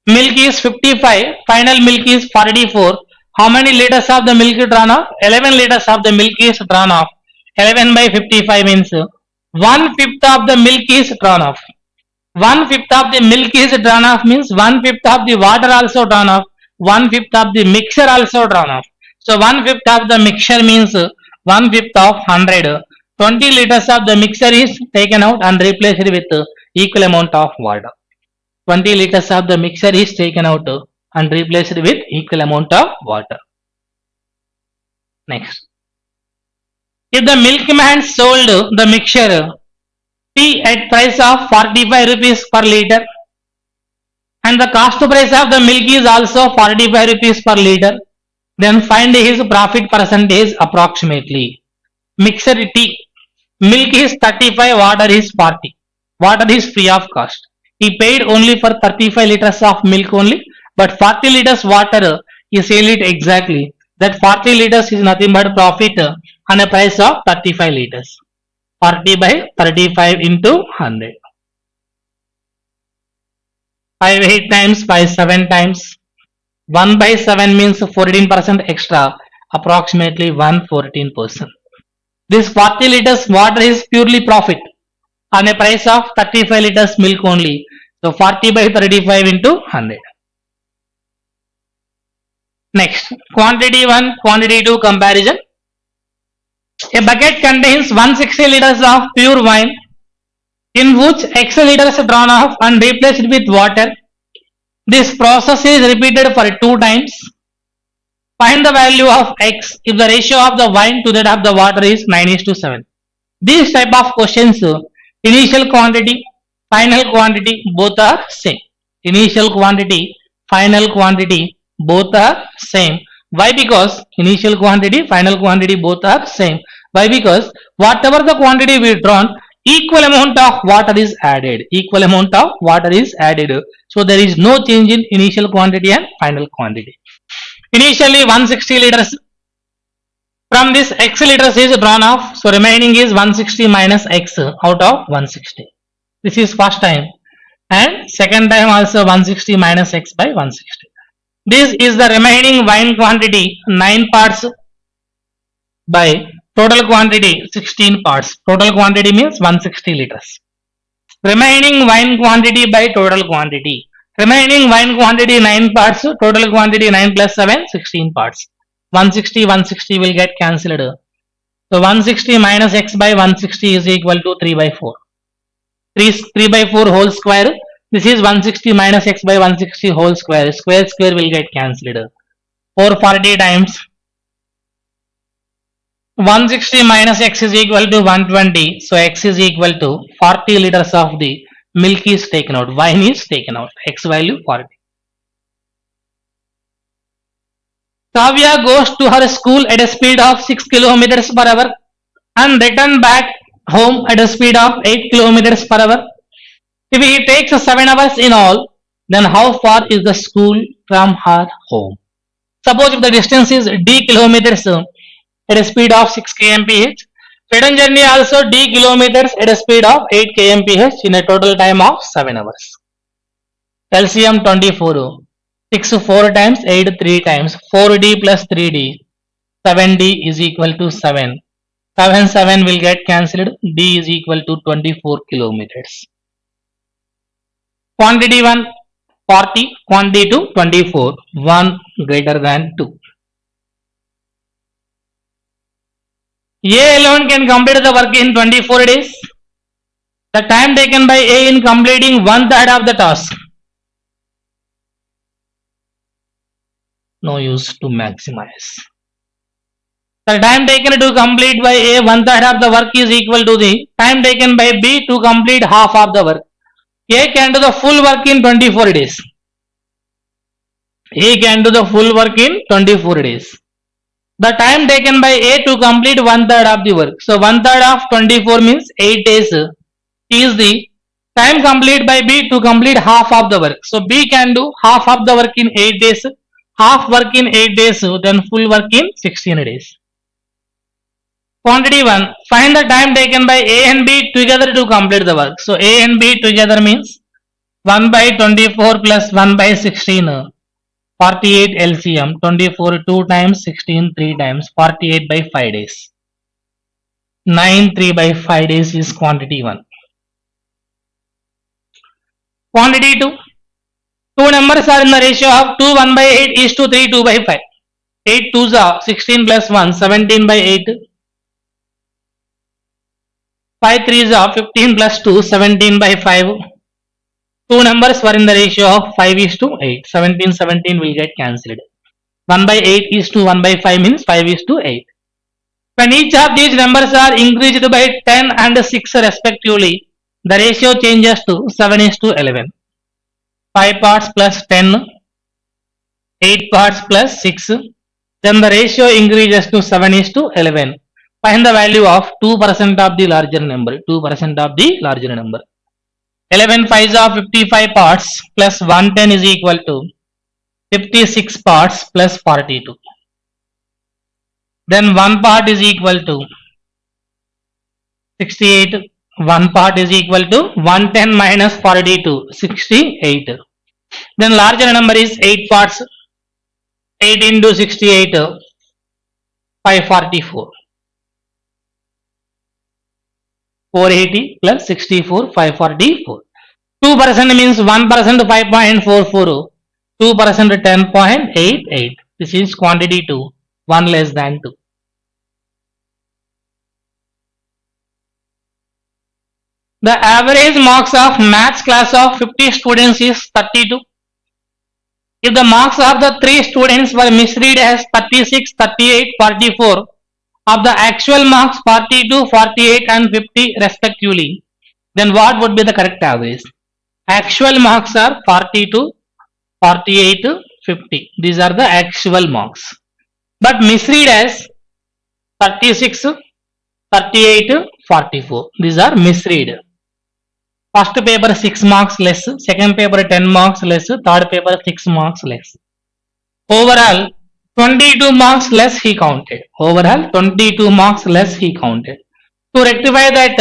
[SPEAKER 1] milk is 55, final milk is 44. How many liters of the milk drawn off? 11 liters of the milk is drawn off. 11 by 55 means 1/5 of the milk is drawn off. 1/5 of the milk is drawn off means 1/5 of the water also drawn off. 1/5 of the mixture also drawn off. So 1/5 of the mixture means 1/5 of 100. 20 liters of the mixture is taken out and replaced with equal amount of water. 20 liters of the mixture is taken out and replaced with equal amount of water. Next. If the milkman sold the mixture tea at price of 45 rupees per liter and the cost price of the milk is also 45 rupees per liter, then find his profit percentage approximately. Mixture tea, milk is 35, water is 40. Water is free of cost. He paid only for 35 liters of milk only, but 40 liters water he sell it exactly. That 40 liters is nothing but profit on a price of 35 liters. 40 by 35 into 100. 5 8 times, 5 7 times. 1 by 7 means 14% extra, approximately 114%. This 40 liters water is purely profit on a price of 35 liters milk only. So 40 by 35 into 100. Next, quantity 1, quantity 2 comparison. A bucket contains 160 liters of pure wine in which X liters drawn off and replaced with water. This process is repeated for 2 times. Find the value of X if the ratio of the wine to that of the water is 9:7. These type of questions, initial quantity, final quantity both are same. Initial quantity, final quantity both are same. Why? Because initial quantity, final quantity both are same. Why? Because whatever the quantity we drawn, equal amount of water is added. Equal amount of water is added. So there is no change in initial quantity and final quantity. Initially 160 liters. From this X liters is drawn off. So remaining is 160 minus X out of 160. This is first time. And second time also 160 minus X by 160. This is the remaining wine quantity, 9 parts by total quantity 16 parts. Total quantity means 160 liters. Remaining wine quantity by total quantity. Remaining wine quantity 9 parts, total quantity 9 plus 7, 16 parts. 160, 160 will get cancelled. So 160 minus X by 160 is equal to 3 by 4. 3 by 4 whole square This is 160 minus x by 160 whole square. Square square will get cancelled. 440 times 160 minus x is equal to 120. So x is equal to 40 liters of the milk is taken out. Wine is taken out. X value 40. Kavya goes to her school at a speed of 6 kilometers per hour and return back home at a speed of 8 kilometers per hour. If he takes 7 hours in all, then how far is the school from her home? Suppose if the distance is d kilometers at a speed of 6 kmph, return journey also d kilometers at a speed of 8 kmph in a total time of 7 hours. LCM 24. 6 4 times, 8 3 times, 4d plus 3d, 7d is equal to 7. 7 7 will get cancelled, d is equal to 24 kilometers. Quantity 1 40, quantity 2 24, 1 greater than 2. A alone can complete the work in 24 days. The time taken by A in completing 1/3 of the task. No use to maximize. The time taken to complete by A 1/3 of the work is equal to the time taken by B to complete half of the work. A can do the full work in 24 days. A can do the full work in 24 days. The time taken by A to complete 1/3 of the work. So 1/3 of 24 means 8 days is the time complete by B to complete half of the work. So B can do half of the work in 8 days, half work in 8 days, then full work in 16 days. Quantity 1. Find the time taken by A and B together to complete the work. So A and B together means 1 by 24 plus 1 by 16. 48 LCM. 24 2 times, 16 3 times, 48 by 5 days. 9 3 by 5 days is quantity 1. Quantity 2. Two numbers are in the ratio of 2 1 by 8 is to 3 2 by 5. 8 2s are 16 plus 1 17 by 8. 5 3s are 15 plus 2 17 by 5. Two numbers were in the ratio of 5 is to 8. 17 17 will get cancelled. 1 by 8 is to 1 by 5 means 5 is to 8. When each of these numbers are increased by 10 and 6 respectively, the ratio changes to 7 is to 11. 5 parts plus 10, 8 parts plus 6, then the ratio increases to 7 is to 11. Find the value of 2% of the larger number, 2% of the larger number. 11 5s are 55 parts plus 110 is equal to 56 parts plus 42. Then 1 part is equal to 68. 1 part is equal to 110 minus 42, 68. Then larger number is 8 parts. 8 into 68, 544. 480 plus 64, 544. 2% means 1% 5.44, 2% 10.88. This is quantity 2, 1 less than 2. The average marks of maths class of 50 students is 32. If the marks of the 3 students were misread as 36, 38, 44, of the actual marks 42, 48 and 50 respectively, then what would be the correct average? Actual marks are 42, 48, 50. These are the actual marks. But misread as 36, 38, 44. These are misread. First paper 6 marks less, second paper 10 marks less, third paper 6 marks less. Overall 22 marks less he counted. Overall 22 marks less he counted. To rectify that,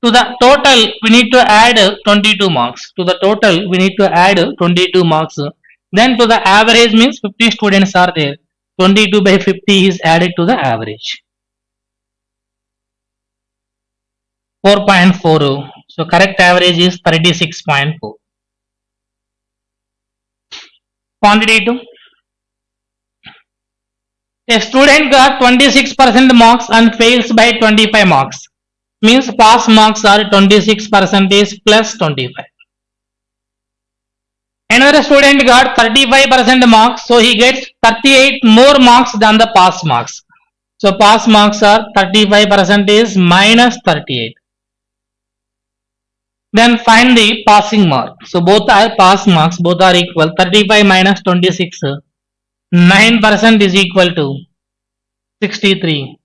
[SPEAKER 1] to the total we need to add 22 marks. To the total we need to add 22 marks. Then to the average means 50 students are there. 22 by 50 is added to the average. 4.4. So correct average is 36.4. Quantity 2. A student got 26% marks and fails by 25 marks. Means pass marks are 26% plus 25. Another student got 35% marks, so he gets 38 more marks than the pass marks. So pass marks are 35% is minus 38. Then find the passing mark. So both are pass marks, both are equal. 35 minus 26, 9% is equal to 63.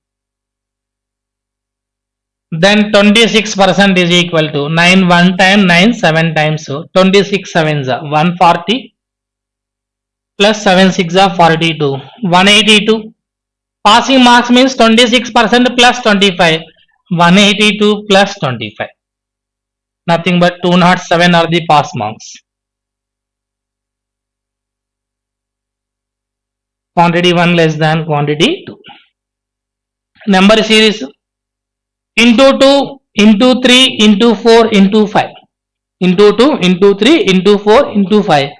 [SPEAKER 1] Then 26% is equal to 9 1 time, 9 7 times. So 26 sevens are 140 plus 7 6 are 42. 182. Passing marks means 26% plus 25. 182 plus 25. Nothing but 207 are the pass marks. Quantity 1 less than quantity 2. Number series into 2, into 3, into 4, into 5. Into 2, into 3, into 4, into 5.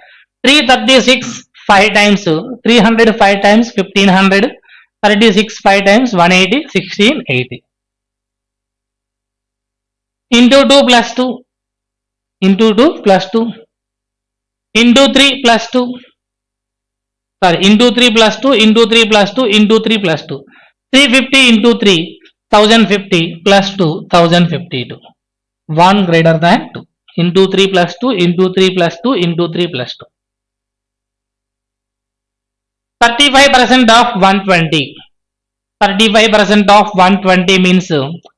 [SPEAKER 1] 336 5 times 300 5 times 1500. 36 5 times 180 1680. Into 2 plus 2. Into 2 plus 2. Into 3 plus 2. Sorry, into 3 plus 2, into 3 plus 2, into 3 plus 2. 350 into 3, 1050 plus 2, 1052. 1 greater than 2. Into 3 plus 2, into 3 plus 2, into 3 plus 2. 35% of 120. 35% of 120 means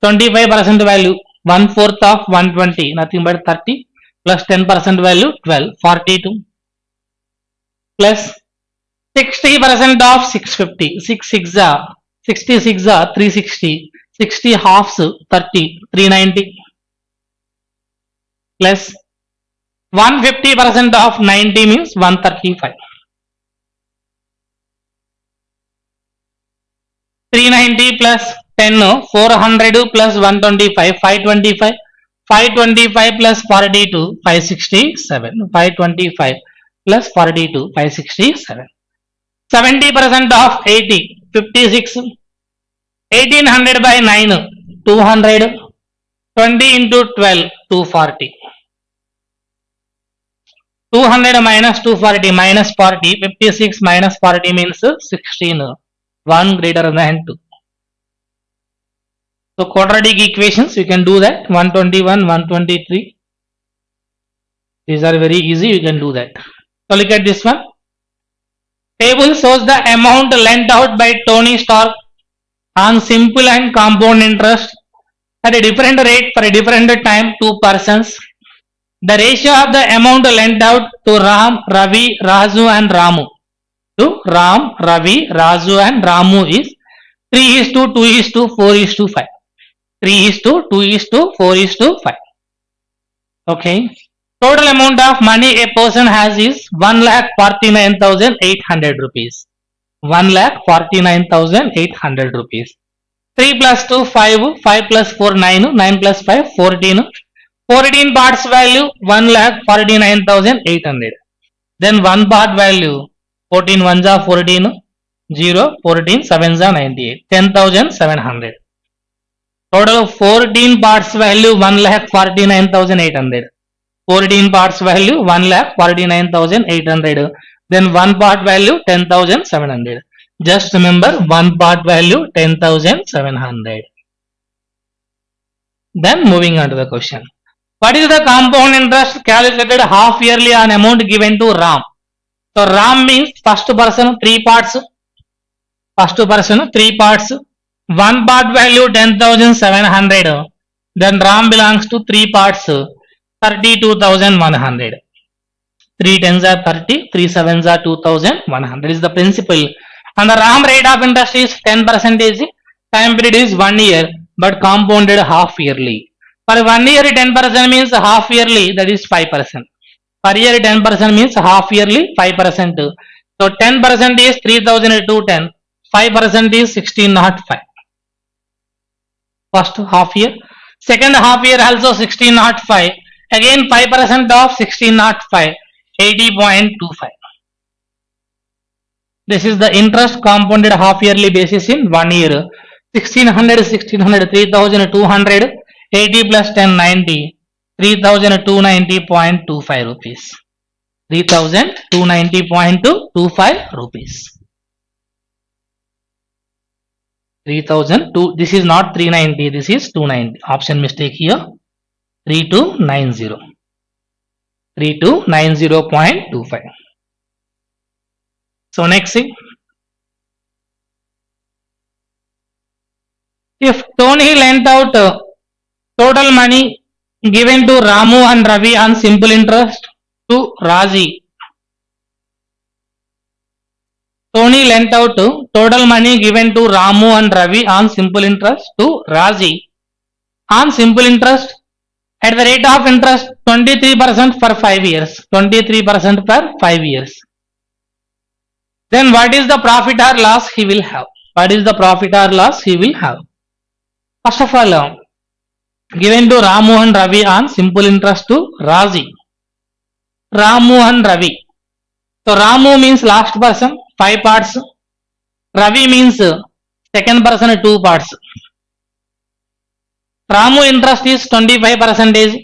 [SPEAKER 1] 25% value. 1/4 of 120, nothing but 30 plus 10% value 12, 42 plus 60% of 650. 6 6 are 66 are 360. 60 halves 30, 390 plus 150% of 90 means 135. 390 plus 10, 400 plus 125, 525. 525 plus 42, 567. 525 plus 42, 567. 70% of 80, 56. 1800 by 9, 200. 20 into 12, 240. 200 minus 240 minus 40, 56 minus 40 means 16. 1 greater than 2. So quadratic equations, you can do that. 121, 123. These are very easy, you can do that. So look at this one. Table shows the amount lent out by Tony Stark on simple and compound interest at a different rate for a different time to persons. The ratio of the amount lent out to Ram, Ravi, Raju and Ramu. To Ram, Ravi, Raju and Ramu is 3:2:4:5. 3:2:4:5. Okay. Total amount of money a person has is 1,49,800 rupees. 1,49,800 rupees. 3 plus 2, 5. 5 plus 4, 9. 9 plus 5, 14. 14 parts value 1,49,800. Then 1 part value 14 ones are 14. 0, 14 sevens are 98. 10,700. Total 14 parts value 1,49,800. 14 parts value 1,49,800. Then 1 part value 10,700. Just remember 1 part value 10,700. Then moving on to the question. What is the compound interest calculated half yearly on amount given to Ram? So Ram means first person 3 parts. First person 3 parts. 1 part value 10,700. Then Ram belongs to 3 parts. 32,100. 3 tens are 30, 3 sevens are 2,100 is the principal. And the Ram rate of interest is 10%. Time period is 1 year, but compounded half yearly. For 1 year 10% means half yearly, that is 5%. Per year 10% means half yearly 5%. So 10% is 3,210. 5% is 1605. First half year. Second half year also 1605. Again 5% of 1605, 80.25. This is the interest compounded half yearly basis in 1 year. 1600, 3,200, 80 plus 10, 90, 3,290.25 rupees. 3,290.25 rupees. 3,002. This is not 390. This is 290. Option mistake here. 3290. 3290.25. So next thing. If Tony lent out total money given to Ramu and Ravi on simple interest to Raji. Tony lent out total money given to Ramu and Ravi on simple interest to Raji on simple interest at the rate of interest 23% for 5 years. 23% per 5 years. Then what is the profit or loss he will have? What is the profit or loss he will have? First of all, given to Ramu and Ravi on simple interest to Raji. Ramu and Ravi. So Ramu means last person, 5 parts. Ravi means second person, 2 parts. Ramu interest is 25%.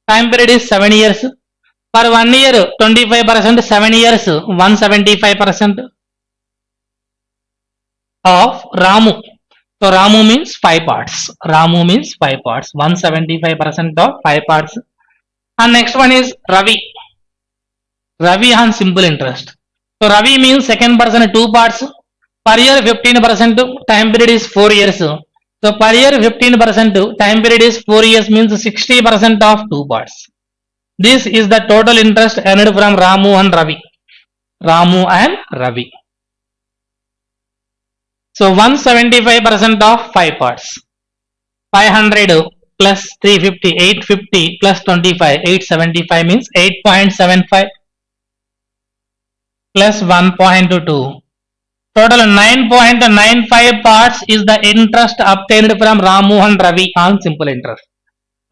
[SPEAKER 1] Time period is 7 years. For 1 year, 25%, 7 years, 175% of Ramu. So Ramu means 5 parts. Ramu means 5 parts. 175% of 5 parts. And next one is Ravi. Ravi on simple interest. So Ravi means second person 2 parts. Per year 15%. Time period is 4 years. So per year 15%. Time period is 4 years means 60% of 2 parts. This is the total interest earned from Ramu and Ravi. Ramu and Ravi. So 175% of 5 parts. 500 plus 350, 850 plus 25, 875 means 8.75 plus 1.2. Total 9.95 parts is the interest obtained from Ramu and Ravi on simple interest.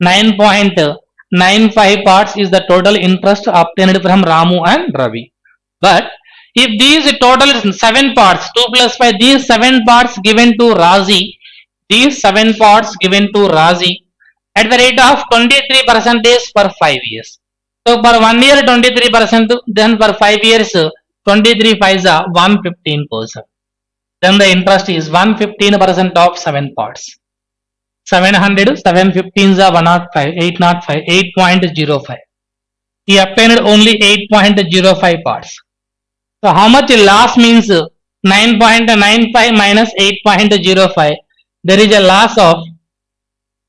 [SPEAKER 1] 9.95 parts is the total interest obtained from Ramu and Ravi. But if these total 7 parts, 2 plus 5, these 7 parts given to Raji, these 7 parts given to Raji at the rate of 23% for 5 years. So for 1 year 23%, then for 5 years 23 5s are 115%. Then the interest is 115% of 7 parts. 700, 715s are 105, 805, 8.05. He obtained only 8.05 parts. So how much loss means 9.95 minus 8.05? There is a loss of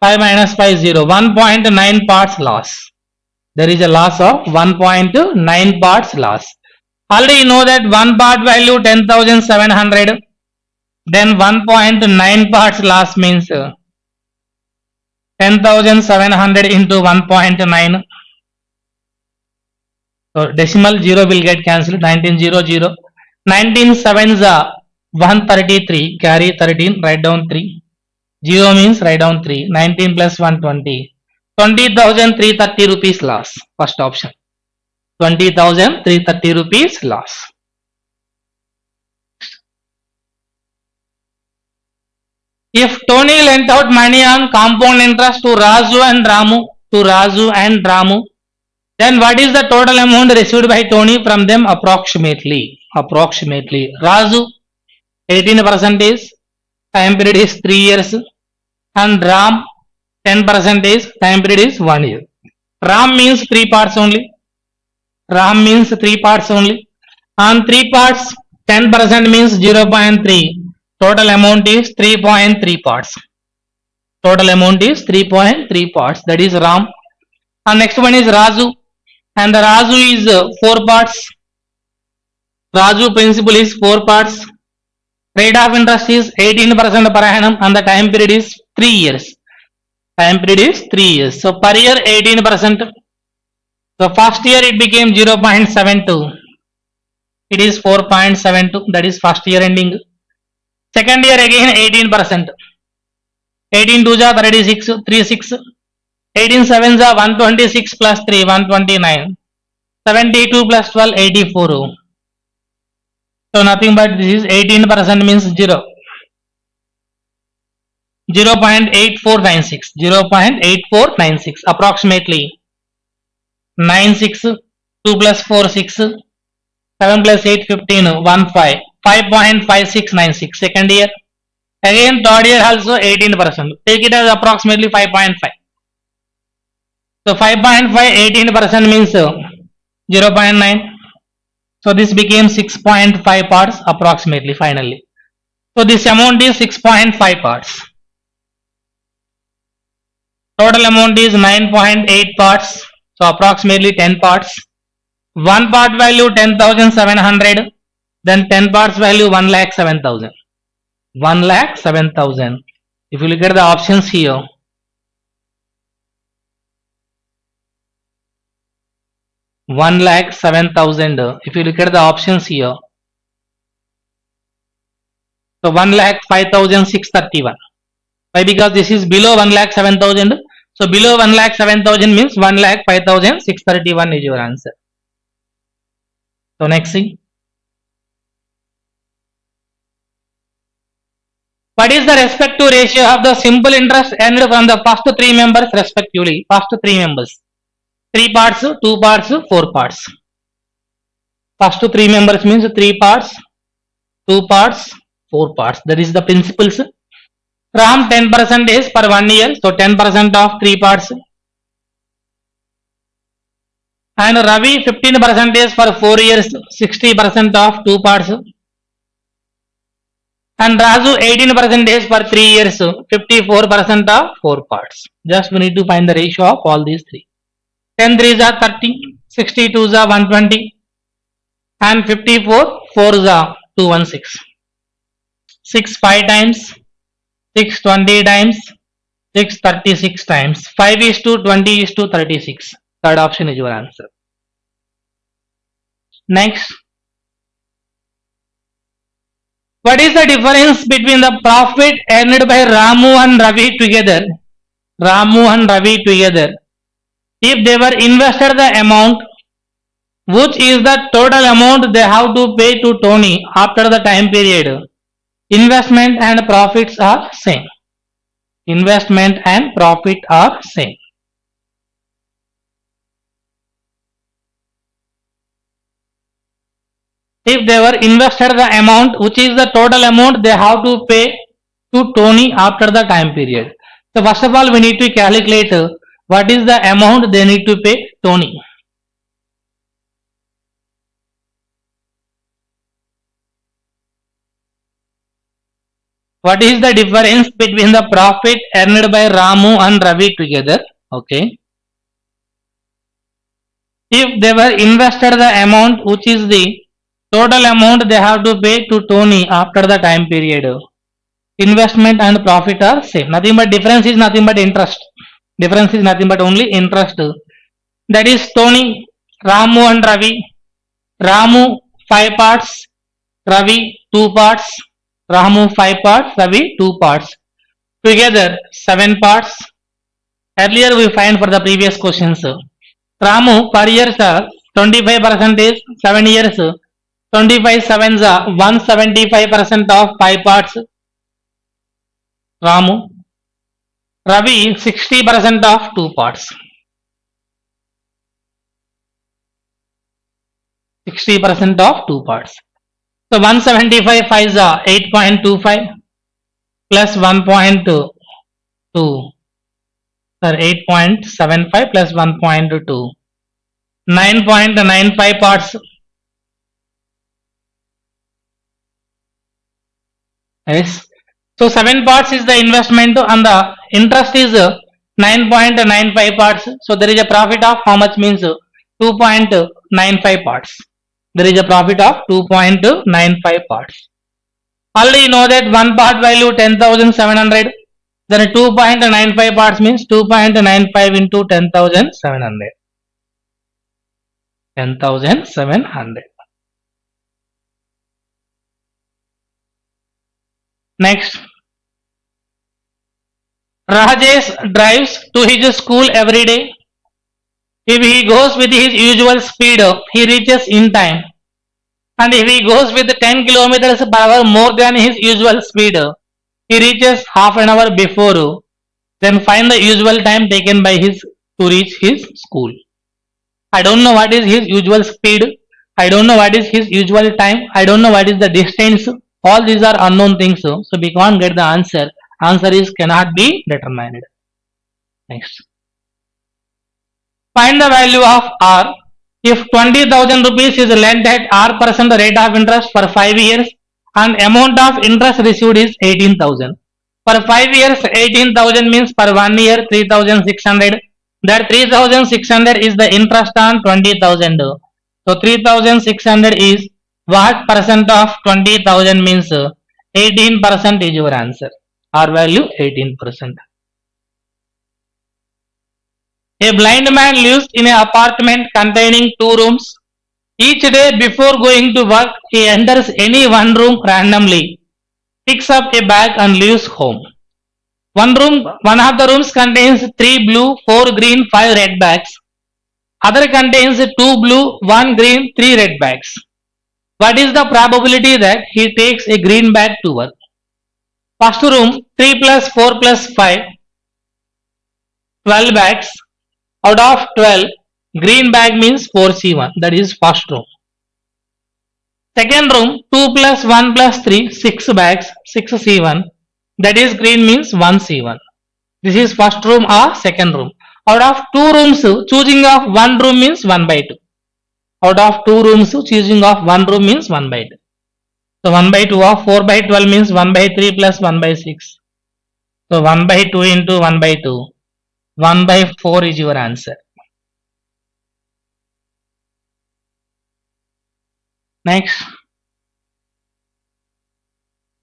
[SPEAKER 1] 5 minus 5 0, 1.9 parts loss. There is a loss of 1.9 parts loss. Already you know that 1 part value 10,700. Then 1.9 parts loss means 10,700 into 1.9. So decimal 0 will get cancelled. 1900. 19 sevens are 133. Carry 13. Write down 3. 0 means write down 3. 19 plus 120. 20,330 rupees loss. First option. 20,330 rupees loss. If Tony lent out money on compound interest to Raju and Ramu, then what is the total amount received by Tony from them approximately? Raju 18%, time period is 3 years, and Ram 10%, time period is 1 year. Ram means 3 parts only. And 3 parts 10% means 0.3. Total amount is 3.3 parts. That is Ram. And next one is Raju. And the Raju is 4 parts. Raju principal is 4 parts. Rate of interest is 18% per annum and the time period is 3 years. So per year 18%. So first year it became 0.72. It is 4.72. That is first year ending. Second year again 18%. 18 2s are 36, 36. 18 7s are 126 plus 3, 129. 72 plus 12, 84. So nothing but this is 18% means 0. 0.8496. Approximately 96 2 plus 4 6, 7 plus 8 15, 1 5, 5.5696 second year. Again third year also 18%. Take it as approximately 5.5. So 5.5 18% means 0.9. So this became 6.5 parts approximately finally. So this amount is 6.5 parts. Total amount is 9.8 parts. So approximately 10 parts. One part value 10,700. Then 10 parts value 1,07,000. 1,07,000. If you look at the options here, $1,07,000. If you look at the options here, so 1,05,631. Why? Because this is below 1,07,000. So below 1,07,000 means 1,05,631 is your answer. So next thing. What is the respective ratio of the simple interest earned from the first three members respectively? First three members. 3 parts, 2 parts, 4 parts. First three members means 3 parts, 2 parts, 4 parts. That is the principles. Ram 10% is per 1 year. So 10% of 3 parts. And Ravi 15% is for 4 years. 60% of 2 parts. And Raju 18% is for 3 years. 54% of 4 parts. Just we need to find the ratio of all these three. 10 3s are 30, 62s are 120, and 54 4s are 216. 6 5 times, 6 20 times, 6 36 times. 5 is to 20 is to 36. Third option is your answer. Next. What is the difference between the profit earned by Ramu and Ravi together? Ramu and Ravi together. If they were invested the amount, which is the total amount they have to pay to Tony after the time period. Investment and profits are same. Investment and profit are same. If they were invested the amount, which is the total amount they have to pay to Tony after the time period. So first of all, we need to calculate what is the amount they need to pay Tony. What is the difference between the profit earned by Ramu and Ravi together? Okay. If they were invested the amount, which is the total amount they have to pay to Tony after the time period. Investment and profit are same. Nothing but difference is nothing but interest. Difference is nothing but only interest. That is Tony, Ramu and Ravi. Ramu 5 parts, Ravi 2 parts. Ramu 5 parts, Ravi 2 parts. Together 7 parts. Earlier we find for the previous questions. Ramu per year 25% is 7 years. 25 sevens are 175% of 5 parts. Ramu. Ravi 60% of 2 parts. 60% of 2 parts. So 175 5s are 8.25 plus 1.2. 8.75 plus 1.2. 9.95 parts. Yes. So 7 parts is the investment and the interest is 9.95 parts. So there is a profit of how much means 2.95 parts. There is a profit of 2.95 parts. Already you know that one part value 10,700. Then 2.95 parts means 2.95 into 10,700. 10,700. Next. Rajesh drives to his school every day. If he goes with his usual speed, he reaches in time. And if he goes with 10 kilometers per hour more than his usual speed, he reaches half an hour before. Then find the usual time taken by his to reach his school. I don't know what is his usual speed. I don't know what is his usual time. I don't know what is the distance. All these are unknown things. So we can't get the answer. Answer is cannot be determined. Next. Find the value of R. If 20,000 rupees is lent at R% rate of interest for 5 years and amount of interest received is 18,000. For 5 years, 18,000 means per 1 year 3,600. That 3,600 is the interest on 20,000. So 3,600 is what percent of 20,000 means 18% is your answer. R value 18%. A blind man lives in an apartment containing 2 rooms. Each day before going to work, he enters any one room randomly, picks up a bag and leaves home. One of the rooms contains 3 blue, 4 green, 5 red bags. Other contains 2 blue, 1 green, 3 red bags. What is the probability that he takes a green bag to work? First room, 3 plus 4 plus 5, 12 bags. Out of 12, green bag means 4C1. That is first room. Second room, 2 plus 1 plus 3, 6 bags, 6C1. That is green means 1C1. This is first room or second room. Out of 2 rooms, choosing of 1 room means 1 by 2. Out of 2 rooms, choosing of 1 room means 1 by 2. So 1 by 2 of 4 by 12 means 1 by 3 plus 1 by 6. So 1 by 2 into 1 by 2. 1 by 4 is your answer. Next.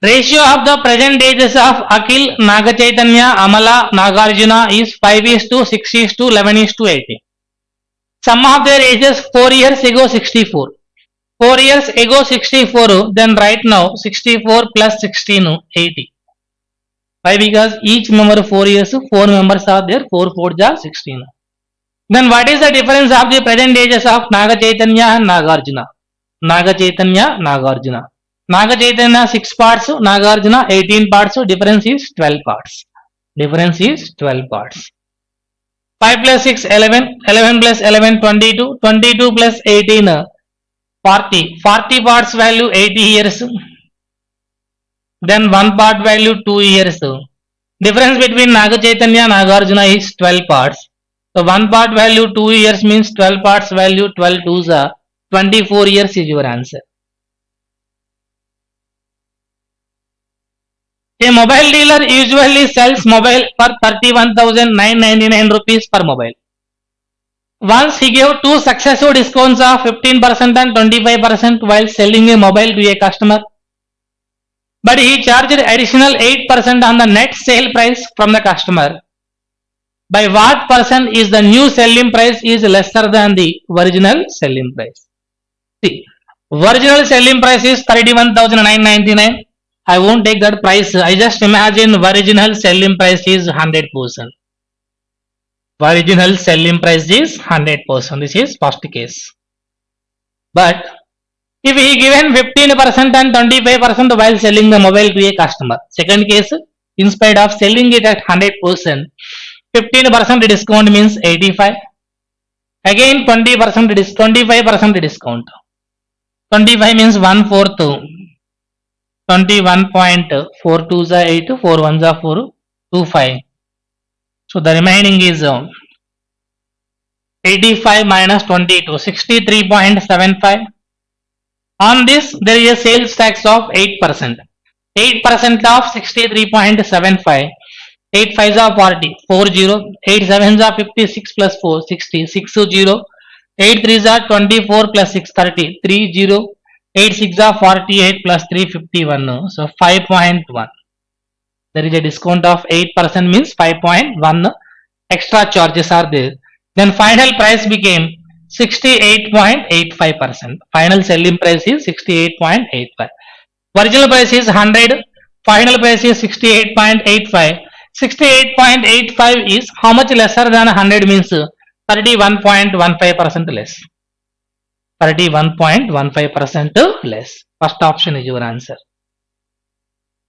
[SPEAKER 1] Ratio of the present ages of Akhil, Naga Chaitanya, Amala, Nagarjuna is 5:6:11:80. Sum of their ages 4 years ago 64. 4 years ago 64, then right now 64 plus 16, 80. Why? Because each member 4 years, 4 members are there, 4 4s are 16. Then what is the difference of the present ages of Naga Chaitanya and Nagarjuna? Naga Chaitanya, Nagarjuna. Naga Chaitanya 6 parts, Nagarjuna 18 parts, difference is 12 parts. Difference is 12 parts. 5 plus 6, 11, 11 plus 11, 22, 22 plus 18, 40. 40 parts value 80 years. Then 1 part value 2 years. Difference between Naga Chaitanya and Nagarjuna is 12 parts. So 1 part value 2 years means 12 parts value 12 2s are 24 years is your answer. A mobile dealer usually sells mobile for 31,999 rupees per mobile. Once he gave 2 successive discounts of 15% and 25% while selling a mobile to a customer. But he charged additional 8% on the net sale price from the customer. By what percent is the new selling price is lesser than the original selling price? See, original selling price is 31,999. I won't take that price. I just imagine original selling price is 100%. Original selling price is 100%. This is first case. But if he given 15% and 25% while selling the mobile to a customer. Second case, in spite of selling it at 100%, 15% discount means 85. Again 20% 25% discount. 25 means 1/4. 21.42 is 8, 4 1s are 4, 25. So the remaining is 85 minus 22, 63.75. On this, there is a sales tax of 8%. 8% of 63.75. 8 5s are 40, 40. 8 7s are 56 plus 4, 60, 60. 8 3s are 24 plus 6, 30, 30. 8 6 are 48 plus 3, 51. So 5.1. There is a discount of 8% means 5.1 extra charges are there. Then final price became 68.85%. Final selling price is 68.85. Original price is 100. Final price is 68.85. 68.85 is how much lesser than 100 means 31.15% less. 31.15% less. First option is your answer.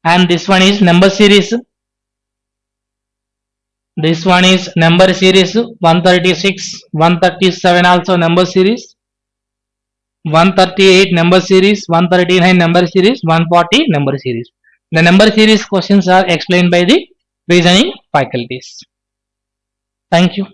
[SPEAKER 1] And this one is number series. This one is number series 136, 137 also number series, 138 number series, 139 number series, 140 number series. The number series questions are explained by the reasoning faculties. Thank you.